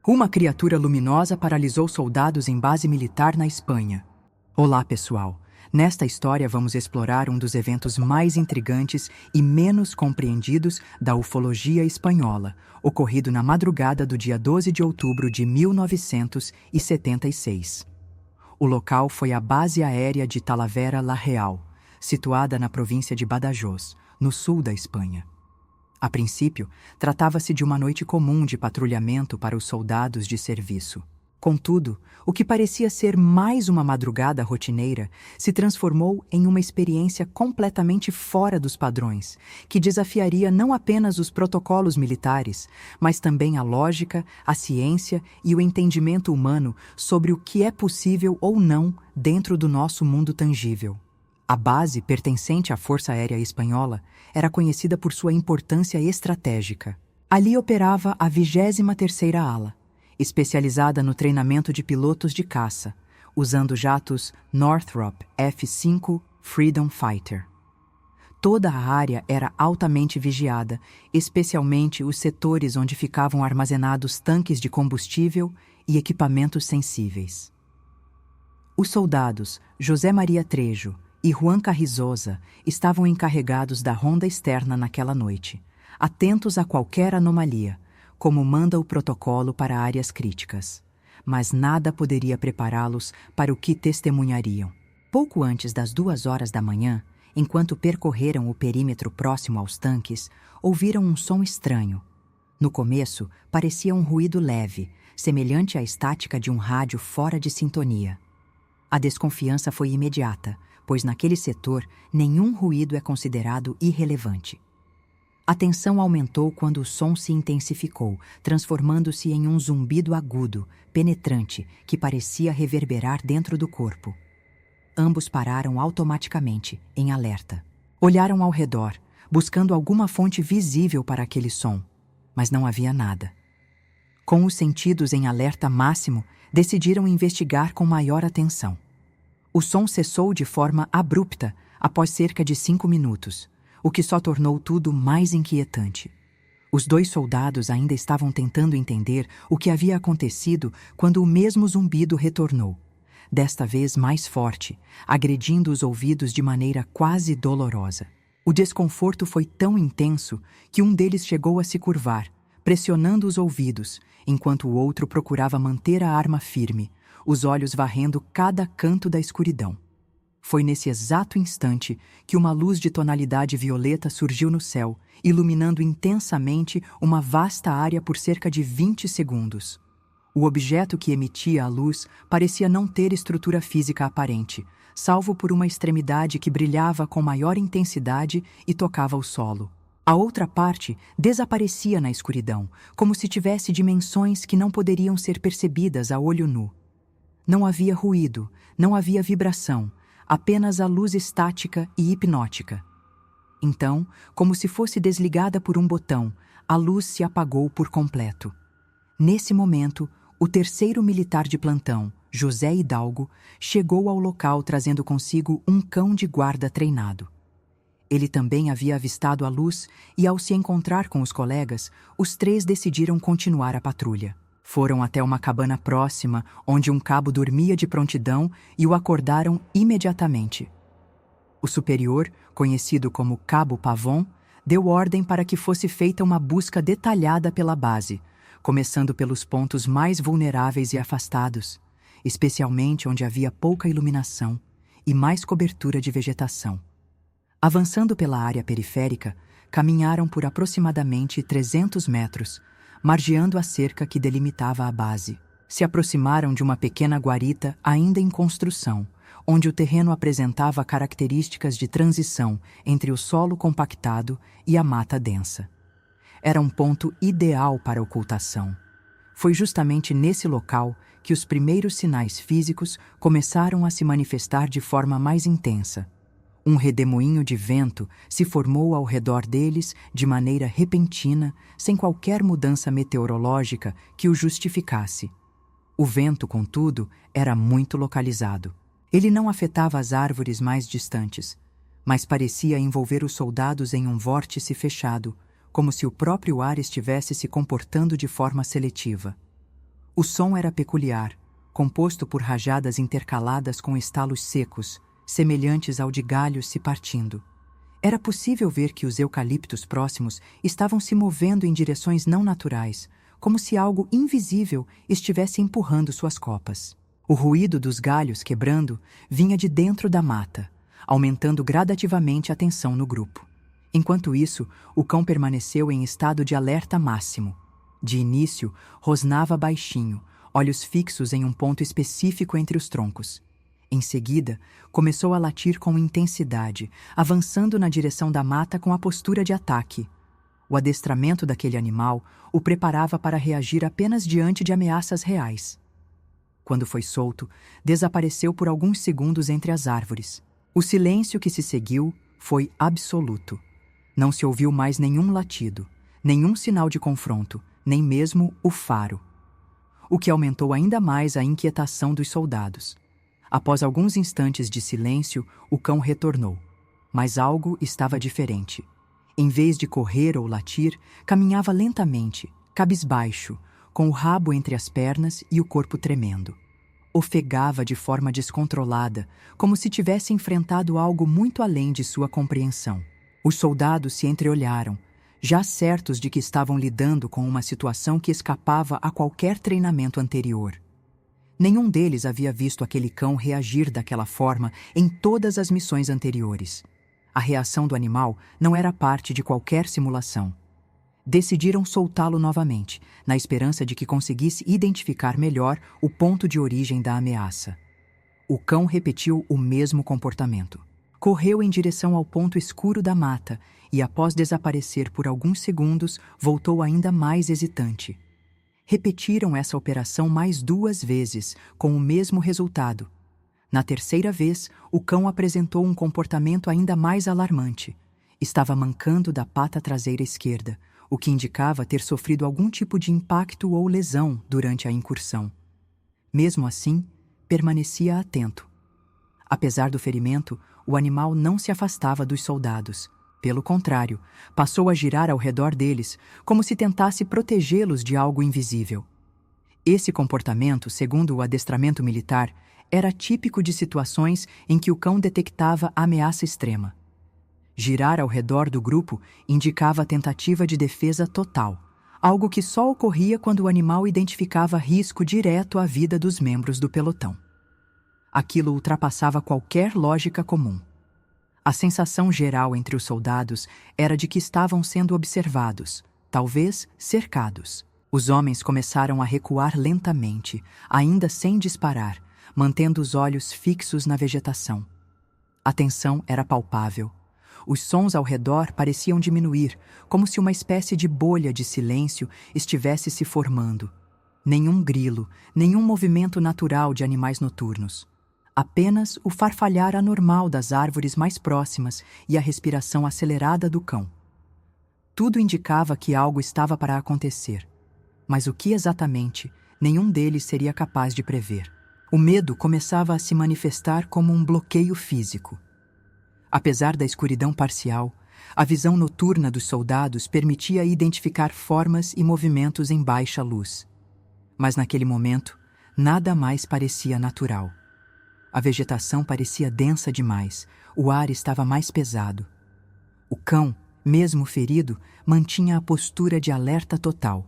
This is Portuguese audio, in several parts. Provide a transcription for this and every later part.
Uma criatura luminosa paralisou soldados em base militar na Espanha. Olá, pessoal! Nesta história vamos explorar um dos eventos mais intrigantes e menos compreendidos da ufologia espanhola, ocorrido na madrugada do dia 12 de outubro de 1976. O local foi a base aérea de Talavera la Real, situada na província de Badajoz, no sul da Espanha. A princípio, tratava-se de uma noite comum de patrulhamento para os soldados de serviço. Contudo, o que parecia ser mais uma madrugada rotineira se transformou em uma experiência completamente fora dos padrões, que desafiaria não apenas os protocolos militares, mas também a lógica, a ciência e o entendimento humano sobre o que é possível ou não dentro do nosso mundo tangível. A base, pertencente à Força Aérea Espanhola, era conhecida por sua importância estratégica. Ali operava a 23ª Ala, especializada no treinamento de pilotos de caça, usando jatos Northrop F-5 Freedom Fighter. Toda a área era altamente vigiada, especialmente os setores onde ficavam armazenados tanques de combustível e equipamentos sensíveis. Os soldados José Maria Trejo e Juan Carrizosa estavam encarregados da ronda externa naquela noite, atentos a qualquer anomalia, como manda o protocolo para áreas críticas. Mas nada poderia prepará-los para o que testemunhariam. Pouco antes das 2 horas da manhã, enquanto percorreram o perímetro próximo aos tanques, ouviram um som estranho. No começo, parecia um ruído leve, semelhante à estática de um rádio fora de sintonia. A desconfiança foi imediata, pois naquele setor nenhum ruído é considerado irrelevante. A tensão aumentou quando o som se intensificou, transformando-se em um zumbido agudo, penetrante, que parecia reverberar dentro do corpo. Ambos pararam automaticamente, em alerta. Olharam ao redor, buscando alguma fonte visível para aquele som, mas não havia nada. Com os sentidos em alerta máximo, decidiram investigar com maior atenção. O som cessou de forma abrupta após cerca de 5 minutos, o que só tornou tudo mais inquietante. Os 2 soldados ainda estavam tentando entender o que havia acontecido quando o mesmo zumbido retornou, desta vez mais forte, agredindo os ouvidos de maneira quase dolorosa. O desconforto foi tão intenso que um deles chegou a se curvar, pressionando os ouvidos, enquanto o outro procurava manter a arma firme, os olhos varrendo cada canto da escuridão. Foi nesse exato instante que uma luz de tonalidade violeta surgiu no céu, iluminando intensamente uma vasta área por cerca de 20 segundos. O objeto que emitia a luz parecia não ter estrutura física aparente, salvo por uma extremidade que brilhava com maior intensidade e tocava o solo. A outra parte desaparecia na escuridão, como se tivesse dimensões que não poderiam ser percebidas a olho nu. Não havia ruído, não havia vibração, apenas a luz estática e hipnótica. Então, como se fosse desligada por um botão, a luz se apagou por completo. Nesse momento, o 3º militar de plantão, José Hidalgo, chegou ao local trazendo consigo um cão de guarda treinado. Ele também havia avistado a luz e, ao se encontrar com os colegas, os 3 decidiram continuar a patrulha. Foram até uma cabana próxima, onde um cabo dormia de prontidão e o acordaram imediatamente. O superior, conhecido como Cabo Pavon, deu ordem para que fosse feita uma busca detalhada pela base, começando pelos pontos mais vulneráveis e afastados, especialmente onde havia pouca iluminação e mais cobertura de vegetação. Avançando pela área periférica, caminharam por aproximadamente 300 metros, margeando a cerca que delimitava a base. Se aproximaram de uma pequena guarita ainda em construção, onde o terreno apresentava características de transição entre o solo compactado e a mata densa. Era um ponto ideal para ocultação. Foi justamente nesse local que os primeiros sinais físicos começaram a se manifestar de forma mais intensa. Um redemoinho de vento se formou ao redor deles de maneira repentina, sem qualquer mudança meteorológica que o justificasse. O vento, contudo, era muito localizado. Ele não afetava as árvores mais distantes, mas parecia envolver os soldados em um vórtice fechado, como se o próprio ar estivesse se comportando de forma seletiva. O som era peculiar, composto por rajadas intercaladas com estalos secos, semelhantes ao de galhos se partindo. Era possível ver que os eucaliptos próximos estavam se movendo em direções não naturais, como se algo invisível estivesse empurrando suas copas. O ruído dos galhos quebrando vinha de dentro da mata, aumentando gradativamente a tensão no grupo. Enquanto isso, o cão permaneceu em estado de alerta máximo. De início, rosnava baixinho, olhos fixos em um ponto específico entre os troncos. Em seguida, começou a latir com intensidade, avançando na direção da mata com a postura de ataque. O adestramento daquele animal o preparava para reagir apenas diante de ameaças reais. Quando foi solto, desapareceu por alguns segundos entre as árvores. O silêncio que se seguiu foi absoluto. Não se ouviu mais nenhum latido, nenhum sinal de confronto, nem mesmo o faro. O que aumentou ainda mais a inquietação dos soldados. Após alguns instantes de silêncio, o cão retornou. Mas algo estava diferente. Em vez de correr ou latir, caminhava lentamente, cabisbaixo, com o rabo entre as pernas e o corpo tremendo. Ofegava de forma descontrolada, como se tivesse enfrentado algo muito além de sua compreensão. Os soldados se entreolharam, já certos de que estavam lidando com uma situação que escapava a qualquer treinamento anterior. Nenhum deles havia visto aquele cão reagir daquela forma em todas as missões anteriores. A reação do animal não era parte de qualquer simulação. Decidiram soltá-lo novamente, na esperança de que conseguisse identificar melhor o ponto de origem da ameaça. O cão repetiu o mesmo comportamento. Correu em direção ao ponto escuro da mata e, após desaparecer por alguns segundos, voltou ainda mais hesitante. Repetiram essa operação mais 2 vezes, com o mesmo resultado. Na terceira vez, o cão apresentou um comportamento ainda mais alarmante. Estava mancando da pata traseira esquerda, o que indicava ter sofrido algum tipo de impacto ou lesão durante a incursão. Mesmo assim, permanecia atento. Apesar do ferimento, o animal não se afastava dos soldados. Pelo contrário, passou a girar ao redor deles, como se tentasse protegê-los de algo invisível. Esse comportamento, segundo o adestramento militar, era típico de situações em que o cão detectava ameaça extrema. Girar ao redor do grupo indicava a tentativa de defesa total, algo que só ocorria quando o animal identificava risco direto à vida dos membros do pelotão. Aquilo ultrapassava qualquer lógica comum. A sensação geral entre os soldados era de que estavam sendo observados, talvez cercados. Os homens começaram a recuar lentamente, ainda sem disparar, mantendo os olhos fixos na vegetação. A tensão era palpável. Os sons ao redor pareciam diminuir, como se uma espécie de bolha de silêncio estivesse se formando. Nenhum grilo, nenhum movimento natural de animais noturnos. Apenas o farfalhar anormal das árvores mais próximas e a respiração acelerada do cão. Tudo indicava que algo estava para acontecer. Mas o que exatamente, nenhum deles seria capaz de prever. O medo começava a se manifestar como um bloqueio físico. Apesar da escuridão parcial, a visão noturna dos soldados permitia identificar formas e movimentos em baixa luz. Mas naquele momento, nada mais parecia natural. A vegetação parecia densa demais, o ar estava mais pesado. O cão, mesmo ferido, mantinha a postura de alerta total.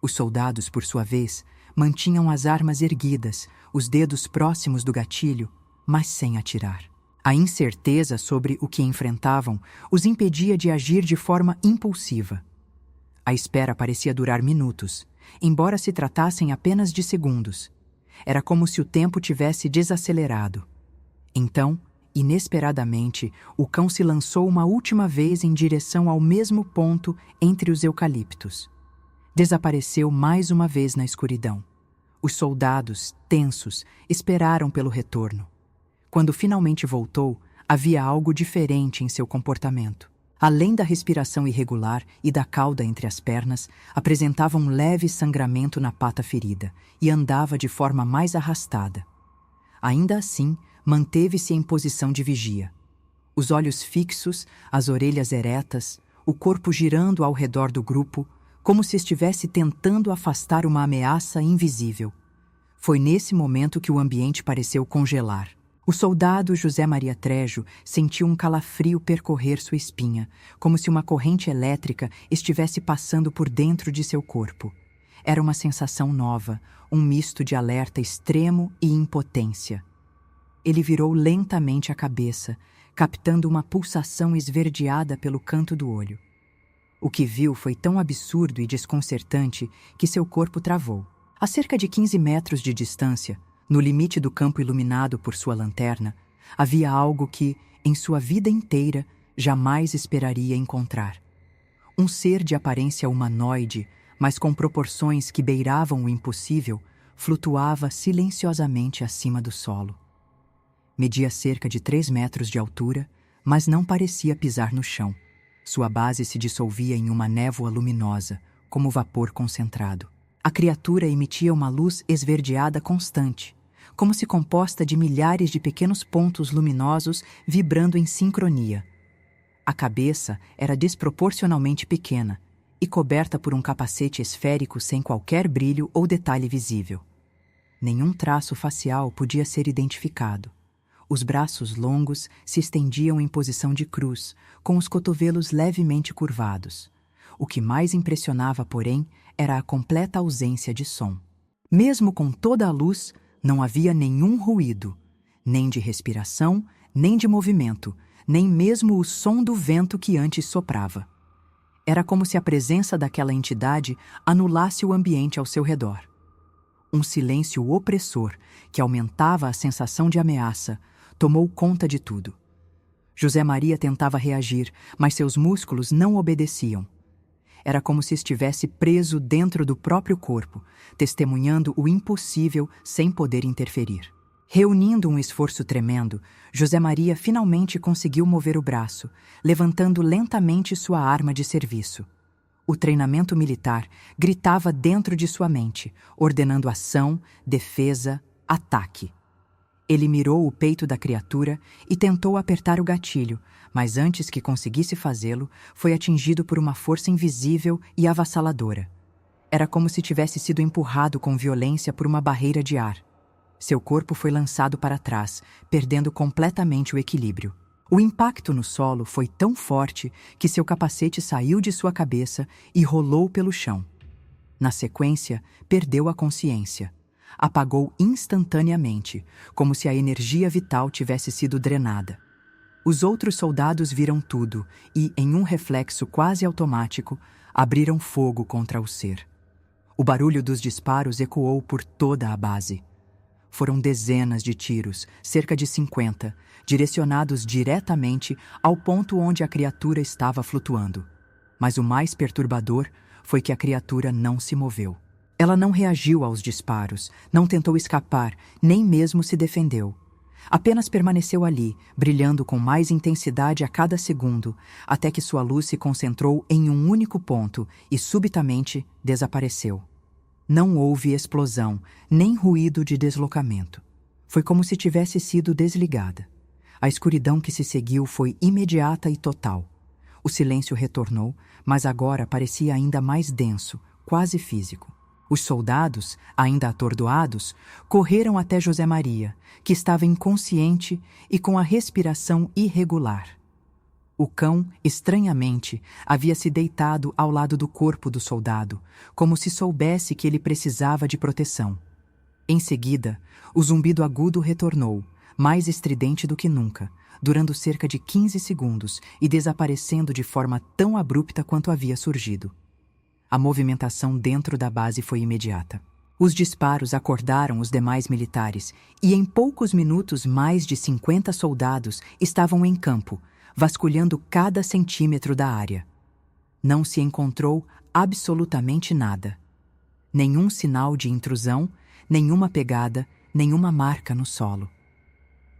Os soldados, por sua vez, mantinham as armas erguidas, os dedos próximos do gatilho, mas sem atirar. A incerteza sobre o que enfrentavam os impedia de agir de forma impulsiva. A espera parecia durar minutos, embora se tratassem apenas de segundos. Era como se o tempo tivesse desacelerado. Então, inesperadamente, o cão se lançou uma última vez em direção ao mesmo ponto entre os eucaliptos. Desapareceu mais uma vez na escuridão. Os soldados, tensos, esperaram pelo retorno. Quando finalmente voltou, havia algo diferente em seu comportamento. Além da respiração irregular e da cauda entre as pernas, apresentava um leve sangramento na pata ferida e andava de forma mais arrastada. Ainda assim, manteve-se em posição de vigia. Os olhos fixos, as orelhas eretas, o corpo girando ao redor do grupo, como se estivesse tentando afastar uma ameaça invisível. Foi nesse momento que o ambiente pareceu congelar. O soldado José Maria Trejo sentiu um calafrio percorrer sua espinha, como se uma corrente elétrica estivesse passando por dentro de seu corpo. Era uma sensação nova, um misto de alerta extremo e impotência. Ele virou lentamente a cabeça, captando uma pulsação esverdeada pelo canto do olho. O que viu foi tão absurdo e desconcertante que seu corpo travou. A cerca de 15 metros de distância, no limite do campo iluminado por sua lanterna, havia algo que, em sua vida inteira, jamais esperaria encontrar. Um ser de aparência humanoide, mas com proporções que beiravam o impossível, flutuava silenciosamente acima do solo. Media cerca de 3 metros de altura, mas não parecia pisar no chão. Sua base se dissolvia em uma névoa luminosa, como vapor concentrado. A criatura emitia uma luz esverdeada constante, como se composta de milhares de pequenos pontos luminosos vibrando em sincronia. A cabeça era desproporcionalmente pequena e coberta por um capacete esférico sem qualquer brilho ou detalhe visível. Nenhum traço facial podia ser identificado. Os braços longos se estendiam em posição de cruz, com os cotovelos levemente curvados. O que mais impressionava, porém, era a completa ausência de som. Mesmo com toda a luz, não havia nenhum ruído, nem de respiração, nem de movimento, nem mesmo o som do vento que antes soprava. Era como se a presença daquela entidade anulasse o ambiente ao seu redor. Um silêncio opressor, que aumentava a sensação de ameaça, tomou conta de tudo. José Maria tentava reagir, mas seus músculos não obedeciam. Era como se estivesse preso dentro do próprio corpo, testemunhando o impossível sem poder interferir. Reunindo um esforço tremendo, José Maria finalmente conseguiu mover o braço, levantando lentamente sua arma de serviço. O treinamento militar gritava dentro de sua mente, ordenando ação, defesa, ataque. Ele mirou o peito da criatura e tentou apertar o gatilho, mas antes que conseguisse fazê-lo, foi atingido por uma força invisível e avassaladora. Era como se tivesse sido empurrado com violência por uma barreira de ar. Seu corpo foi lançado para trás, perdendo completamente o equilíbrio. O impacto no solo foi tão forte que seu capacete saiu de sua cabeça e rolou pelo chão. Na sequência, perdeu a consciência. Apagou instantaneamente, como se a energia vital tivesse sido drenada. Os outros soldados viram tudo e, em um reflexo quase automático, abriram fogo contra o ser. O barulho dos disparos ecoou por toda a base. Foram dezenas de tiros, cerca de 50, direcionados diretamente ao ponto onde a criatura estava flutuando. Mas o mais perturbador foi que a criatura não se moveu. Ela não reagiu aos disparos, não tentou escapar, nem mesmo se defendeu. Apenas permaneceu ali, brilhando com mais intensidade a cada segundo, até que sua luz se concentrou em um único ponto e subitamente desapareceu. Não houve explosão, nem ruído de deslocamento. Foi como se tivesse sido desligada. A escuridão que se seguiu foi imediata e total. O silêncio retornou, mas agora parecia ainda mais denso, quase físico. Os soldados, ainda atordoados, correram até José Maria, que estava inconsciente e com a respiração irregular. O cão, estranhamente, havia se deitado ao lado do corpo do soldado, como se soubesse que ele precisava de proteção. Em seguida, o zumbido agudo retornou, mais estridente do que nunca, durando cerca de 15 segundos e desaparecendo de forma tão abrupta quanto havia surgido. A movimentação dentro da base foi imediata. Os disparos acordaram os demais militares e em poucos minutos mais de 50 soldados estavam em campo, vasculhando cada centímetro da área. Não se encontrou absolutamente nada. Nenhum sinal de intrusão, nenhuma pegada, nenhuma marca no solo.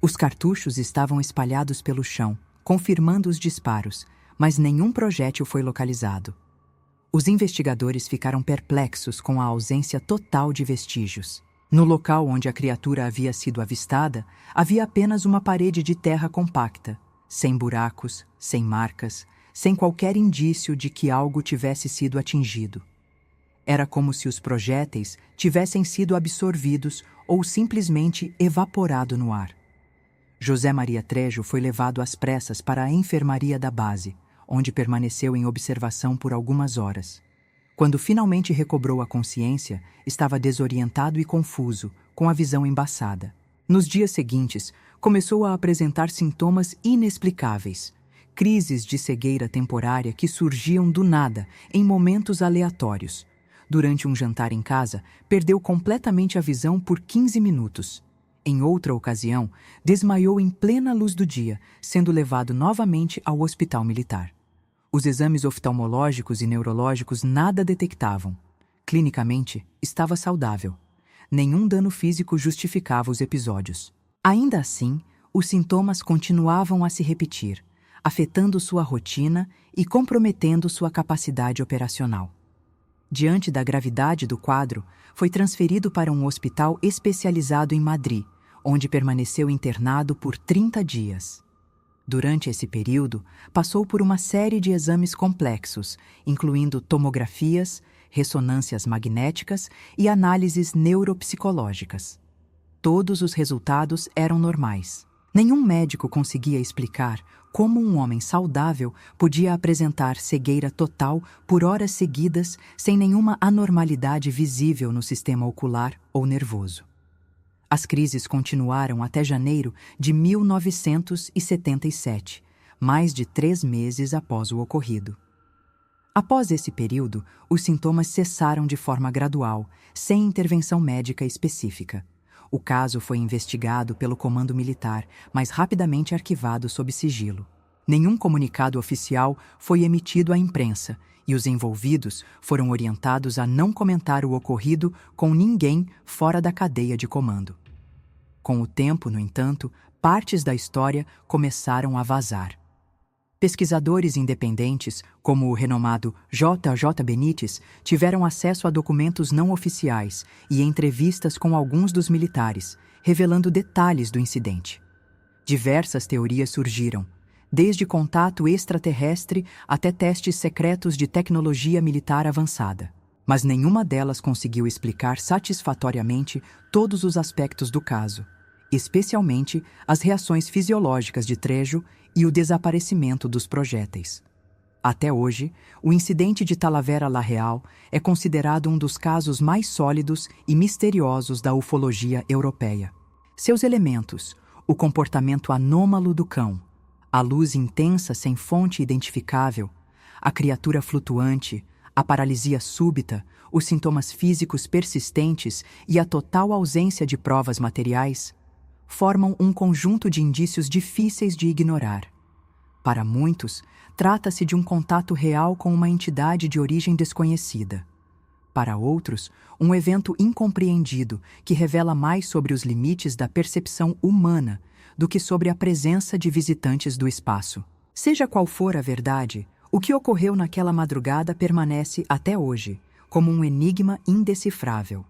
Os cartuchos estavam espalhados pelo chão, confirmando os disparos, mas nenhum projétil foi localizado. Os investigadores ficaram perplexos com a ausência total de vestígios. No local onde a criatura havia sido avistada, havia apenas uma parede de terra compacta, sem buracos, sem marcas, sem qualquer indício de que algo tivesse sido atingido. Era como se os projéteis tivessem sido absorvidos ou simplesmente evaporado no ar. José Maria Trejo foi levado às pressas para a enfermaria da base, onde permaneceu em observação por algumas horas. Quando finalmente recobrou a consciência, estava desorientado e confuso, com a visão embaçada. Nos dias seguintes, começou a apresentar sintomas inexplicáveis, crises de cegueira temporária que surgiam do nada, em momentos aleatórios. Durante um jantar em casa, perdeu completamente a visão por 15 minutos. Em outra ocasião, desmaiou em plena luz do dia, sendo levado novamente ao hospital militar. Os exames oftalmológicos e neurológicos nada detectavam. Clinicamente, estava saudável. Nenhum dano físico justificava os episódios. Ainda assim, os sintomas continuavam a se repetir, afetando sua rotina e comprometendo sua capacidade operacional. Diante da gravidade do quadro, foi transferido para um hospital especializado em Madrid, onde permaneceu internado por 30 dias. Durante esse período, passou por uma série de exames complexos, incluindo tomografias, ressonâncias magnéticas e análises neuropsicológicas. Todos os resultados eram normais. Nenhum médico conseguia explicar como um homem saudável podia apresentar cegueira total por horas seguidas sem nenhuma anormalidade visível no sistema ocular ou nervoso. As crises continuaram até janeiro de 1977, mais de 3 meses após o ocorrido. Após esse período, os sintomas cessaram de forma gradual, sem intervenção médica específica. O caso foi investigado pelo Comando Militar, mas rapidamente arquivado sob sigilo. Nenhum comunicado oficial foi emitido à imprensa e os envolvidos foram orientados a não comentar o ocorrido com ninguém fora da cadeia de comando. Com o tempo, no entanto, partes da história começaram a vazar. Pesquisadores independentes, como o renomado J.J. Benítez, tiveram acesso a documentos não oficiais e entrevistas com alguns dos militares, revelando detalhes do incidente. Diversas teorias surgiram, desde contato extraterrestre até testes secretos de tecnologia militar avançada. Mas nenhuma delas conseguiu explicar satisfatoriamente todos os aspectos do caso, especialmente as reações fisiológicas de Trejo e o desaparecimento dos projéteis. Até hoje, o incidente de Talavera la Real é considerado um dos casos mais sólidos e misteriosos da ufologia europeia. Seus elementos, o comportamento anômalo do cão, a luz intensa sem fonte identificável, a criatura flutuante, a paralisia súbita, os sintomas físicos persistentes e a total ausência de provas materiais, formam um conjunto de indícios difíceis de ignorar. Para muitos, trata-se de um contato real com uma entidade de origem desconhecida. Para outros, um evento incompreendido que revela mais sobre os limites da percepção humana do que sobre a presença de visitantes do espaço. Seja qual for a verdade, o que ocorreu naquela madrugada permanece até hoje como um enigma indecifrável.